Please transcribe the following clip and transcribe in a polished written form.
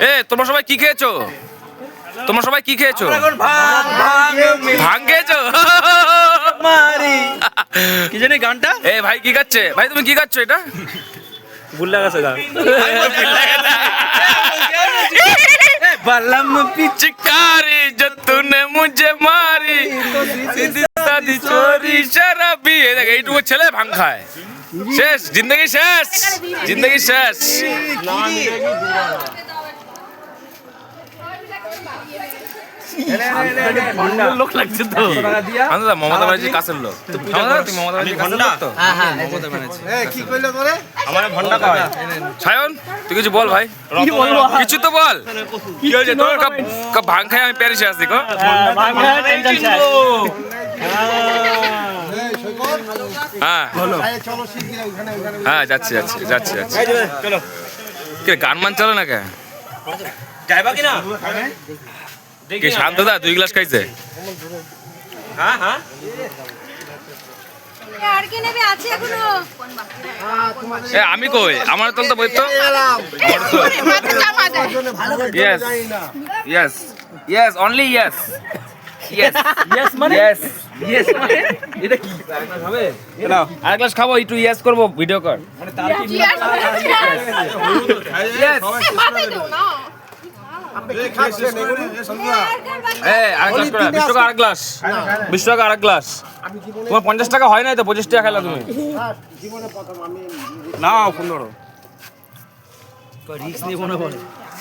এ তোমরা সবাই কি খেয়েছো? তোমরা সবাই কি খেয়েছো? ভাং খেয়েছো? কি জানি গানটা? এ ভাই কি খাচ্ছে? ভাই তুমি কি খাচ্ছ এটা? ভুল্লা গেছে গান। बलम पिचकारी जो तूने मुझे मारी सीधी सादी चोरी शराबी এইটুকু ছেলে ভাং খায়। শেষ জিন্দগি শেষ, জিন্দগি শেষ। লোক লাগছে তো। আন্দা মমতা ব্যানার্জি কাছের লোক। তুই মমতা ব্যানার্জি কাছের লোক তো? হ্যাঁ হ্যাঁ মমতা ব্যানার্জি। কি কইলো তোরে? আমার ভন্ডা কয়। সায়ন তুই কিছু বল ভাই, কি বলবো? কিছু তো বল। কি হয়েছে তোর? কাপ ভাং খাই আমি প্যারিসে আসছি গো। ভাঙা টেনশন শেষ। হ্যাঁ চলো শিগগিরই ওখানে ওখানে। হ্যাঁ যাচ্ছি যাচ্ছি যাচ্ছি যাচ্ছি। চলো। কে গান মান চলে না কে? যাইবা কি না? কে শান্তদা 2 গ্লাস খাইছে? হ্যাঁ হ্যাঁ। আর কি নেবে আছে এখনো? এ আমি কই আমার তো বই তো yes yes yes only yes yes yes মানে? ইয়েস ইয়েস মানে? এটা কি? হবে? নাও আর গ্লাস খাবো একটু ইয়েস করব ভিডিও কর মানে তার কি ইয়েস আপনি কি খাচ্ছেন এগুলো? সন্ধ্যা এ আর গ্লাস কর 20 টাকা আর গ্লাস 20 টাকা আর গ্লাস তোমার 50 টাকা হয় নাই তো 25 টাকা খেলা তুমি জীবনে প্রথম আমি নাও 15 রিস্ক নিয়ে মনে পড়ে